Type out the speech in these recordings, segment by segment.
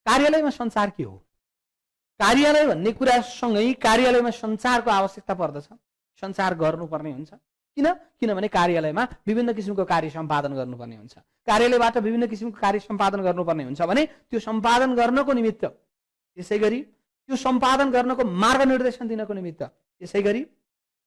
कार्यालयमा सञ्चार के हो? कार्यालय भन्ने कुरासँगै कार्यालयमा सञ्चारको आवश्यकता पर्दछ, सञ्चार गर्नुपर्ने हुन्छ। किनभने कार्यालयमा विभिन्न किसिमको कार्य सम्पादन गर्नुपर्ने हुन्छ। कार्यालयबाट विभिन्न किसिमको कार्य सम्पादन गर्नुपर्ने हुन्छ भने त्यो सम्पादन गर्नको निमित्त, त्यसै गरी त्यो सम्पादन गर्नको मार्गनिर्देशन दिनको निमित्त, त्यसै गरी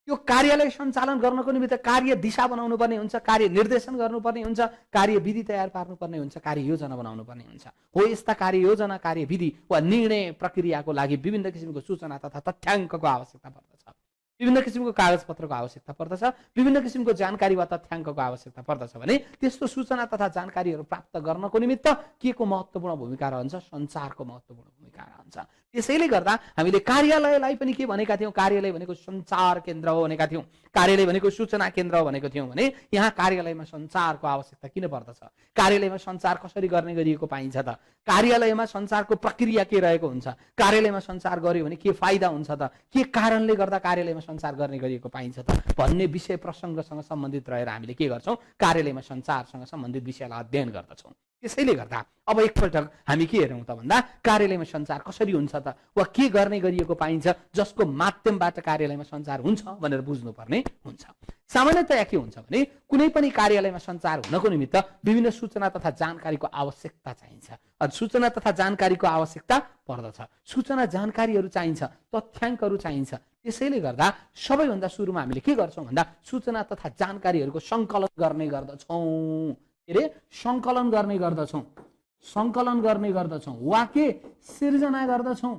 त्यो कार्यालय सञ्चालन गर्नको निमित्त कार्य दिशा बनाउनु पर्ने हुन्छ, कार्य निर्देशन गर्नुपर्ने हुन्छ, कार्यविधि तयार पार्नुपर्ने हुन्छ, कार्ययोजना बनाउनु पर्ने हुन्छ। हो यस्ता कार्ययोजना, कार्यविधि वा निर्णय प्रक्रियाको लागि विभिन्न किसिमको सूचना तथा तथ्याङ्कको आवश्यकता पर्दछ, विभिन्न किसिमको कागजपत्रको आवश्यकता पर्दछ, विभिन्न किसिमको जानकारी वा तथ्याङ्कको आवश्यकता पर्दछ भने त्यस्तो सूचना तथा जानकारीहरू प्राप्त गर्नको निमित्त के को महत्त्वपूर्ण भूमिका रहन्छ? सञ्चारको महत्त्वपूर्ण भूमिका रहन्छ। त्यसैले गर्दा हामीले कार्यालयलाई पनि के भनेका थियौँ? कार्यालय भनेको सञ्चार केन्द्र हो भनेका थियौँ, कार्यालय भनेको सूचना केन्द्र हो भनेको थियौँ भने यहाँ कार्यालयमा सञ्चारको आवश्यकता किन पर्दछ? कार्यालयमा सञ्चार कसरी गर्ने गरिएको पाइन्छ त? कार्यालयमा सञ्चारको प्रक्रिया के रहेको हुन्छ? कार्यालयमा सञ्चार गर्यो भने के फाइदा हुन्छ त? के कारणले गर्दा कार्यालयमा सञ्चार गर्ने गरिएको पाइन्छ त भन्ने विषय प्रसङ्गसँग सम्बन्धित रहेर हामीले के गर्छौँ? कार्यालयमा सञ्चारसँग सम्बन्धित विषयलाई अध्ययन गर्दछौँ। त्यसैले गर्दा अब एकपल्ट हामी के हेरौँ त भन्दा कार्यालयमा सञ्चार कसरी हुन्छ त, वा के गर्ने गरिएको पाइन्छ जसको माध्यमबाट कार्यालयमा सञ्चार हुन्छ भनेर बुझ्नुपर्ने हुन्छ। सामान्यतया के हुन्छ भने कुनै पनि कार्यालयमा सञ्चार हुनको निमित्त विभिन्न सूचना तथा जानकारीको आवश्यकता चाहिन्छ, सूचना तथा जानकारीको आवश्यकता पर्दछ, सूचना जानकारीहरू चाहिन्छ, तथ्याङ्कहरू चाहिन्छ। त्यसैले गर्दा सबैभन्दा सुरुमा हामीले के गर्छौँ भन्दा सूचना तथा जानकारीहरूको सङ्कलन गर्ने गर्दछौँ। सङ्कलन गर्ने गर्दछौँ वा के सिर्जना गर्दछौँ।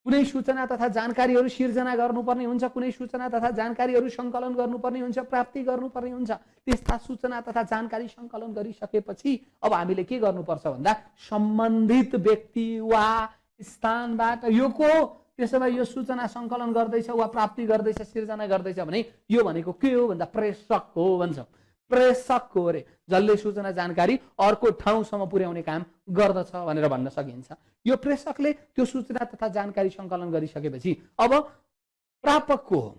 कुनै सूचना तथा जानकारीहरू सिर्जना गर्नुपर्ने हुन्छ, कुनै सूचना तथा जानकारीहरू सङ्कलन गर्नुपर्ने हुन्छ, प्राप्ति गर्नुपर्ने हुन्छ। त्यस्ता सूचना तथा जानकारी सङ्कलन गरिसकेपछि अब हामीले के गर्नुपर्छ भन्दा सम्बन्धित व्यक्ति वा स्थानबाट यो को त्यसो भए यो सूचना सङ्कलन गर्दैछ वा प्राप्ति गर्दैछ, सिर्जना गर्दैछ भने यो भनेको के हो भन्दा प्रेषक हो भन्छौँ। प्रेषक हो अरे, जसले सूचना जानकारी अर्को ठाउँसम्म पुर्याउने काम गर्दछ भनेर भन्न सकिन्छ। यो प्रेषकले त्यो सूचना तथा जानकारी सङ्कलन गरिसकेपछि अब प्रापक को हो,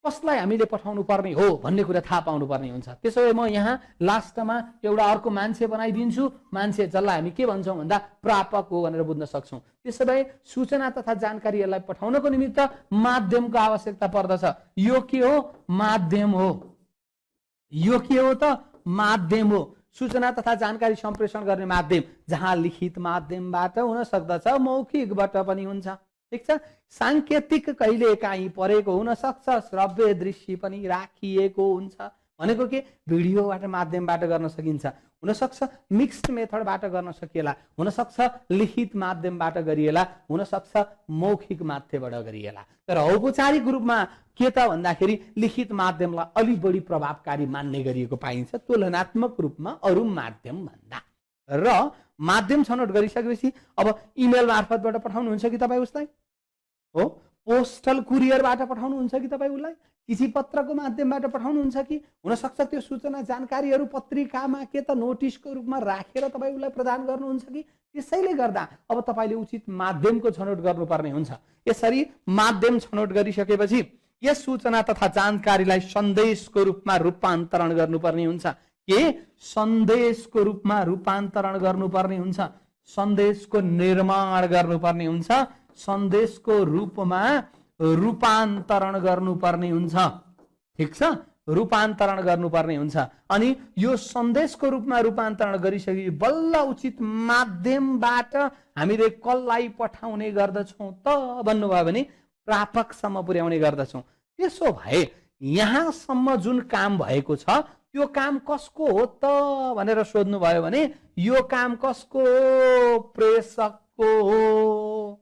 कसलाई हामीले पठाउनु पर्ने हो भन्ने कुरा थाहा पाउनु पर्ने हुन्छ। त्यसो भए म यहाँ लास्टमा एउटा अर्को मान्छे बनाइदिन्छु, मान्छे जसलाई हामी के भन्छौँ भन्दा प्रापक हो भनेर बुझ्न सक्छौँ। त्यसो भए सूचना तथा जानकारीहरूलाई पठाउनको निमित्त माध्यमको आवश्यकता पर्दछ। यो के हो? माध्यम हो। यो के हो त? माध्यम हो। सूचना तथा जानकारी सम्प्रेषण गर्ने माध्यम, जहाँ लिखित माध्यमबाट हुन सक्दछ, मौखिकबाट पनि हुन्छ। ठीक छ, साङ्केतिक कहिले काहीँ परेको हुन सक्छ, श्रव्य दृश्य पनि राखिएको हुन्छ। भनेको के? भिडियोबाट माध्यमबाट गर्न सकिन्छ, हुनसक्छ मिक्स्ड मेथडबाट गर्न सकिएला, हुनसक्छ लिखित माध्यमबाट गरिएला, हुनसक्छ मौखिक माध्यमबाट गरिएला। तर औपचारिक रूपमा के त भन्दाखेरि लिखित माध्यमलाई अलि बढी प्रभावकारी मान्ने गरिएको पाइन्छ तुलनात्मक रूपमा अरू माध्यम भन्दा। र माध्यम छनौट गरिसकेपछि अब इमेल मार्फतबाट पठाउनुहुन्छ कि तपाईँ उसलाई? हो, पोस्टल कुरियरबाट पठाउनुहुन्छ कि तपाईँ उसलाई? चिठी पत्रको माध्यमबाट पठाउनुहुन्छ कि? हुनसक्छ त्यो सूचना जानकारीहरू पत्रिकामा के त नोटिसको रूपमा राखेर तपाईँ उसलाई प्रदान गर्नुहुन्छ कि? त्यसैले गर्दा अब तपाईँले उचित माध्यमको छनौट गर्नुपर्ने हुन्छ। यसरी माध्यम छनौट गरिसकेपछि यस सूचना तथा जानकारीलाई सन्देशको रूपमा रूपान्तरण गर्नुपर्ने हुन्छ। के? सन्देशको रूपमा रूपान्तरण गर्नुपर्ने हुन्छ, सन्देशको निर्माण गर्नुपर्ने हुन्छ, सन्देशको रूपमा रूपान्तरण गर्नुपर्ने हुन्छ। ठिक छ, रूपान्तरण गर्नुपर्ने हुन्छ। अनि यो सन्देशको रूपमा रूपान्तरण गरिसके बल्ल उचित माध्यमबाट हामीले कसलाई पठाउने गर्दछौँ त भन्नुभयो भने प्रापकसम्म पुर्याउने गर्दछौँ। त्यसो भए यहाँसम्म जुन काम भएको छ त्यो काम कसको हो त भनेर सोध्नुभयो भने यो काम कसको हो? प्रेषकको हो।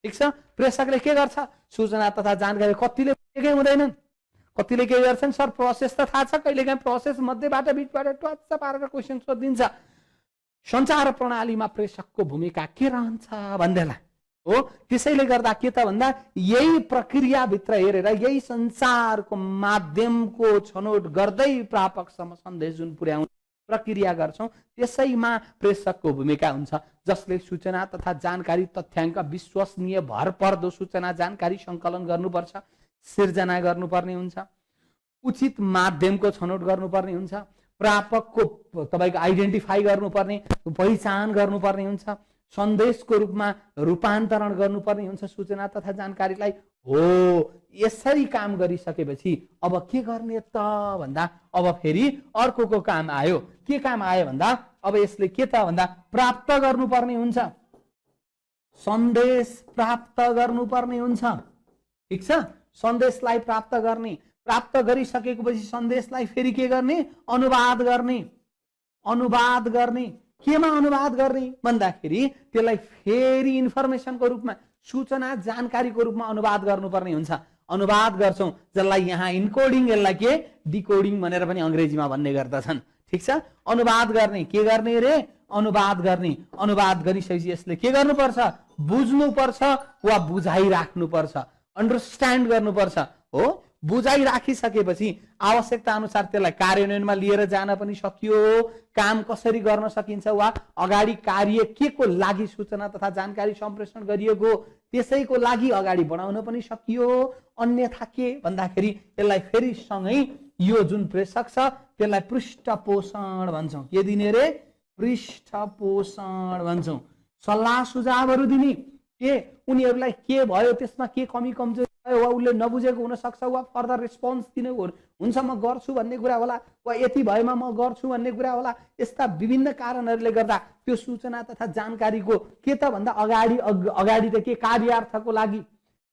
ठिक छ, प्रेषकले के गर्छ? सूचना तथा जानकारी कतिले केही हुँदैनन्, कतिले के गर्छन्? सर प्रोसेस त थाहा छ, कहिलेकाहीँ प्रोसेस मध्येबाट बिचबाट ट्वाच्च पारेर क्वेसन सोधिदिन्छ। सञ्चार प्रणालीमा प्रेषकको भूमिका के रहन्छ भन्दैला हो। त्यसैले गर्दा के त भन्दा यही प्रक्रियाभित्र हेरेर यही सञ्चारको माध्यमको छनौट गर्दै प्रापकसम्म सन्देश जुन पुर्याउने प्रक्रिया गर्छौँ त्यसैमा प्रेषकको भूमिका हुन्छ, जसले सूचना तथा जानकारी तथ्याङ्क विश्वसनीय भरपर्दो सूचना जानकारी सङ्कलन गर्नुपर्छ, सिर्जना गर्नुपर्ने हुन्छ, उचित माध्यमको छनौट गर्नुपर्ने हुन्छ, प्रापकको तपाईको आइडेन्टिफाई गर्नुपर्ने, पहिचान गर्नुपर्ने हुन्छ, सन्देशको रूपमा रूपान्तरण गर्नुपर्ने हुन्छ सूचना तथा जानकारीलाई। हो, यसरी काम गरिसकेपछि अब के गर्ने त भन्दा अब फेरि अर्को काम आयो। के काम आयो भन्दा अब यसले के त भन्दा प्राप्त गर्नुपर्ने हुन्छ, सन्देश प्राप्त गर्नुपर्ने हुन्छ। ठीक छ, सन्देशलाई प्राप्त गर्ने, प्राप्त गरिसकेको पछि सन्देशलाई फेरि के गर्ने, अनुवाद गर्ने। अनुवाद गर्ने केमा अनुवाद गर्ने भन्दाखेरि त्यसलाई फेरि इन्फर्मेसनको रूपमा, सूचना जानकारीको रूपमा अनुवाद गर्नुपर्ने हुन्छ। अनुवाद गर्छौं जसलाई यहाँ इन्कोडिङ, यसलाई के डिकोडिङ भनेर पनि अंग्रेजीमा भन्ने गर्दछन्। ठीक छ, अनुवाद गर्ने, के गर्ने रे, अनुवाद गर्ने। अनुवाद गरिसकेपछि यसले के गर्नुपर्छ, बुझ्नुपर्छ वा बुझाइराख्नुपर्छ, अन्डरस्ट्यान्ड गर्नुपर्छ। हो, बुझाइराखिसकेपछि आवश्यकता अनुसार त्यसलाई कार्यान्वयनमा लिएर जान पनि सकियो, काम कसरी गर्न सकिन्छ वा अगाडि कार्य के को लागि सूचना तथा जानकारी सम्प्रेषण गरिएको त्यसैको लागि अगाडि बढाउन पनि सकियो। अन्यथा के भन्दाखेरि यसलाई फेरि सँगै यो जुन प्रेषक छ त्यसलाई पृष्ठपोषण भन्छौं। के दिने रे, पृष्ठपोषण भन्छौं। सल्लाह सुझावहरू दिने, के उनीहरूलाई के भयो, त्यसमा के कमी कमजोरी वा उसले नबुझेको हुन सक्छ वा फर्दर रेस्पोन्स दिने हुन्छ, म गर्छु भन्ने कुरा होला वा यति भएमा म गर्छु भन्ने कुरा होला। यस्ता विभिन्न कारणहरूले गर्दा त्यो सूचना तथा जानकारीको के त भन्दा अगाडि त के कार्यार्थको लागि,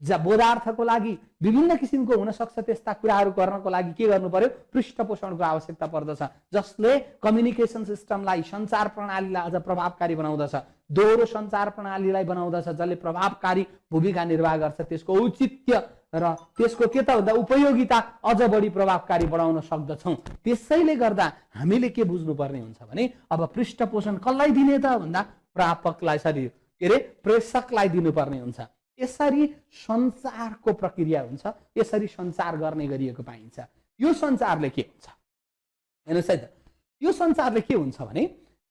बोधार्थको लागि विभिन्न किसिमको हुन सक्छ। त्यस्ता कुराहरू गर्नको लागि के गर्नु पर्यो, पृष्ठपोषणको आवश्यकता पर्दछ, जसले कम्युनिकेसन सिस्टमलाई, सञ्चार प्रणालीलाई अझ प्रभावकारी बनाउँदछ, दोहोरो सञ्चार प्रणालीलाई बनाउँदछ, जसले प्रभावकारी भूमिका निर्वाह गर्छ। त्यसको औचित्य र त्यसको के त भन्दा उपयोगिता अझ बढी प्रभावकारी बनाउन सक्दछौं। त्यसैले गर्दा हामीले के बुझ्नुपर्ने हुन्छ भने अब पृष्ठपोषण कसलाई दिने त भन्दा प्रापकलाई, के रे प्रेषकलाई दिनुपर्ने हुन्छ। यसरी सञ्चारको प्रक्रिया हुन्छ, यसरी सञ्चार गर्ने गरिएको पाइन्छ। यो सञ्चारले के हुन्छ हेर्नुस् है त, यो सञ्चारले के हुन्छ भने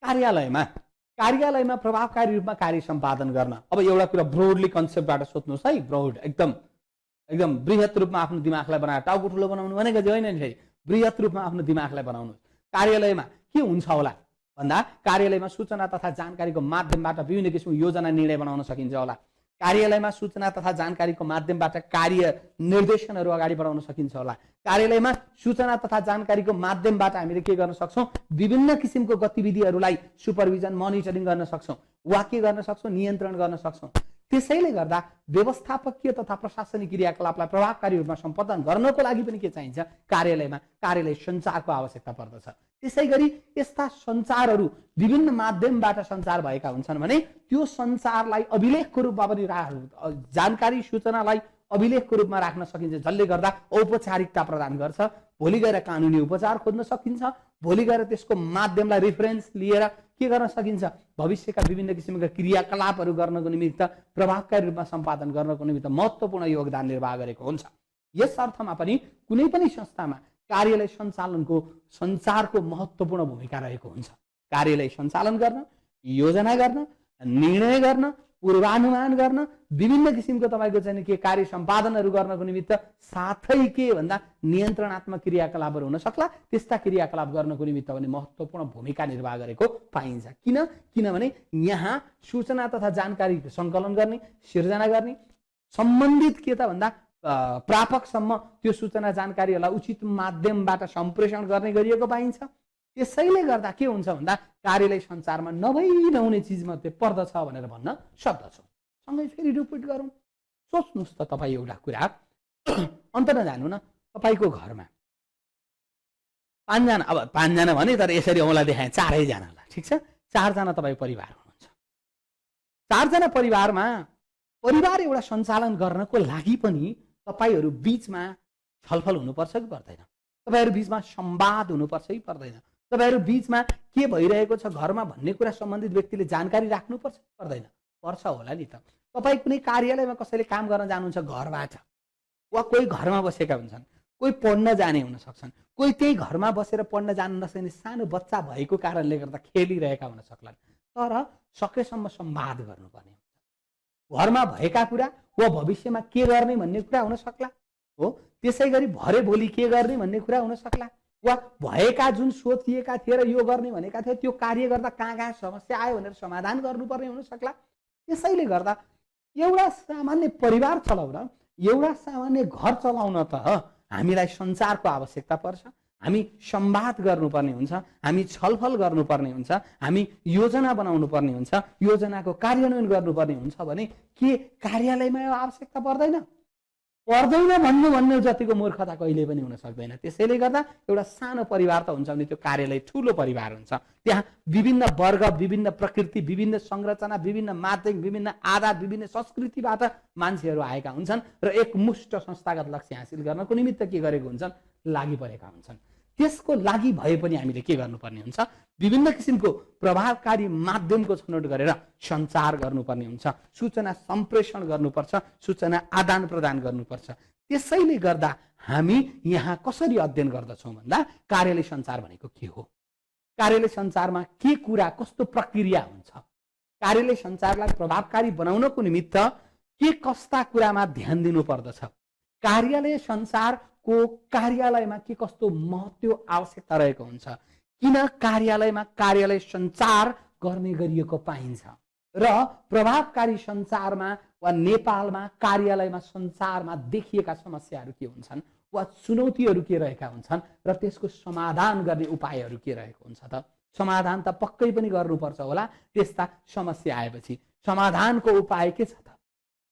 कार्यालयमा प्रभावकारी रूपमा कार्य सम्पादन गर्न। अब एउटा कुरा ब्रोडली कन्सेप्टबाट सोध्नुस् है, ब्रोड एकदम बृहत रूपमा आफ्नो दिमागलाई बनाएर टाउको ठुलो बनाउनु भनेको चाहिँ होइन नि, बृहत रूपमा आफ्नो दिमागलाई बनाउनु। कार्यालयमा के हुन्छ होला भन्दा कार्यालयमा सूचना तथा जानकारीको माध्यमबाट विभिन्न किसिमको योजना निर्णय बनाउन सकिन्छ होला। कार्यालयमा सूचना तथा जानकारीको माध्यमबाट कार्य निर्देशनहरू अगाडि बढाउन सकिन्छ होला। कार्यालयमा सूचना तथा जानकारीको माध्यमबाट हामीले के गर्न सक्छौं, विभिन्न किसिमको गतिविधिहरूलाई सुपरभिजन, मोनिटरिङ गर्न सक्छौं वा के गर्न सक्छौं, नियन्त्रण गर्न सक्छौं। त्यसैले गर्दा व्यवस्थापकीय तथा प्रशासनिक क्रियाकलापलाई प्रभावकारी रूपमा सम्पादन गर्नको लागि पनि के चाहिन्छ, कार्यालय सञ्चारको आवश्यकता पर्दछ। त्यसैगरी यस्ता सञ्चारहरू विभिन्न माध्यमबाट सञ्चार भएका हुन्छन् भने त्यो सञ्चारलाई अभिलेखको रूपमा पनि जानकारी सूचनालाई अभिलेखको रूपमा राख्न सकिन्छ, जसले गर्दा औपचारिकता प्रदान गर्छ। भोलि गएर कानुनी उपचार खोज्न सकिन्छ, भोलि गएर त्यसको माध्यमलाई रेफरेन्स लिएर के गर्न सकिन्छ, भविष्यका विभिन्न किसिमका क्रियाकलापहरू गर्नको निमित्त प्रभावकारी रूपमा सम्पादन गर्नको निमित्त महत्त्वपूर्ण योगदान निर्वाह गरेको हुन्छ। यस अर्थमा पनि कुनै पनि संस्थामा कार्यालय सञ्चालनको सञ्चारको महत्त्वपूर्ण भूमिका रहेको हुन्छ। कार्यालय सञ्चालन गर्न, योजना गर्न, निर्णय गर्न, पूर्वानुमान गर्न, विभिन्न किसिमको तपाईको चाहिँ के कार्य सम्पादनहरू गर्नको निमित्त साथै के भन्दा नियन्त्रणात्मक क्रियाकलापहरू हुन सक्ला। त्यस्ता क्रियाकलाप गर्नको निमित्त पनि महत्त्वपूर्ण भूमिका निर्वाह गरेको पाइन्छ। किनभने यहाँ सूचना तथा जानकारी सङ्कलन गर्ने, सिर्जना गर्ने, सम्बन्धित के त भन्दा प्रापकसम्म त्यो सूचना जानकारीहरूलाई उचित माध्यमबाट सम्प्रेषण गर्ने गरिएको पाइन्छ। त्यसैले गर्दा के हुन्छ भन्दा कार्यालय सञ्चारमा नहुने चिजमध्ये पर्दछ भनेर भन्न सक्दछौँ। सँगै फेरि रिपिट गरौँ। सोच्नुहोस् त तपाईँ एउटा कुरा, अन्त नजानु न, तपाईँको घरमा 5 जना, अब 5 जना भने तर यसरी औँला देखाएँ 4 जनालाई, ठिक छ, 4 जना तपाईँ परिवार हुनुहुन्छ। 4 जना परिवारमा परिवार एउटा सञ्चालन गर्नको लागि पनि तपाईहरू बीचमा छलफल हुनुपर्छ कि पर्दैन? तपाईहरू बीचमा संवाद हुनुपर्छ कि पर्दैन? तपाईहरू बीचमा के भइरहेको छ घरमा भन्ने कुरा सम्बन्धित व्यक्तिले जानकारी राख्नुपर्छ कि पर्दैन? पर्छ होला नि त। तपाईँ कुनै कार्यालयमा कसैले काम गर्न जानुहुन्छ घरबाट, वा कोही घरमा बसेका हुन्छन्, कोही पढ्न जाने हुन सक्छन्, कोही त्यही घरमा बसेर पढ्न जान नसक्ने सानो बच्चा भएको कारणले गर्दा खेलिरहेका हुन सक्लान्। तर सकेसम्म संवाद गर्नुपर्ने हुन्छ। घरमा भएका कुरा वा भविष्यमा के गर्ने भन्ने कुरा हुन सक्ला, हो त्यसै गरी भरे भोलि के गर्ने भन्ने कुरा हुन सक्ला, वा भएका जुन सोचिएका थिए र यो गर्ने भनेका थिए त्यो कार्य गर्दा कहाँ समस्या आयो भनेर समाधान गर्नुपर्ने हुन सक्ला। त्यसैले गर्दा एउटा सामान्य परिवार चलाउन, एउटा सामान्य घर चलाउन त हामीलाई सञ्चारको आवश्यकता पर्छ। हामी संवाद गर्नुपर्ने हुन्छ, हामी छलफल गर्नुपर्ने हुन्छ, हामी योजना बनाउनु पर्ने हुन्छ, योजनाको कार्यान्वयन गर्नुपर्ने हुन्छ भने के कार्यालयमा यो आवश्यकता पर्दैन भन्नु जतिको मूर्खता कहिले पनि हुन सक्दैन। त्यसैले गर्दा एउटा सानो परिवार त हुन्छ भने त्यो कार्यालय ठुलो परिवार हुन्छ। त्यहाँ विभिन्न वर्ग, विभिन्न प्रकृति, विभिन्न संरचना, विभिन्न माध्यम, विभिन्न आधार, विभिन्न संस्कृतिबाट मान्छेहरू आएका हुन्छन् र एकमुष्ट संस्थागत लक्ष्य हासिल गर्नको निमित्त के गरेको हुन्छन्, लागि परेका हुन्छन्। त्यसको लागि भए पनि हामीले के गर्नुपर्ने हुन्छ, विभिन्न किसिमको प्रभावकारी माध्यमको छनौट गरेर सञ्चार गर्नुपर्ने हुन्छ, सूचना सम्प्रेषण गर्नुपर्छ, सूचना आदान प्रदान गर्नुपर्छ। त्यसैले गर्दा हामी यहाँ कसरी अध्ययन गर्दछौँ भन्दा कार्यालय सञ्चार भनेको के हो, कार्यालय सञ्चारमा के कुरा, कस्तो प्रक्रिया हुन्छ, कार्यालय सञ्चारलाई प्रभावकारी बनाउनको निमित्त के कस्ता कुरामा ध्यान दिनुपर्दछ, कार्यालय सञ्चारको कार्यालयमा के कस्तो महत्त्व आवश्यकता रहेको हुन्छ, किन कार्यालयमा कार्यालय सञ्चार गर्ने गरिएको पाइन्छ र प्रभावकारी सञ्चारमा वा नेपालमा कार्यालयमा सञ्चारमा देखिएका समस्याहरू के हुन्छन् वा चुनौतीहरू के रहेका हुन्छन् र त्यसको समाधान गर्ने उपायहरू के रहेको हुन्छ त। समाधान त पक्कै पनि गर्नुपर्छ होला, त्यस्ता समस्या आएपछि समाधानको उपाय के छ त,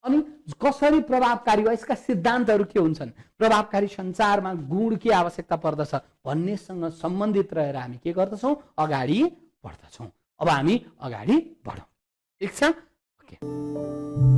अनि कसरी प्रभावकारी वा यसका सिद्धान्तहरू के हुन्छन्, प्रभावकारी सञ्चारमा गुण के आवश्यकता पर्दछ भन्नेसँग सम्बन्धित रहेर हामी के गर्दछौँ, अगाडि बढ्दछौँ। अब हामी अगाडि बढौँ, ठिक छ? ओके।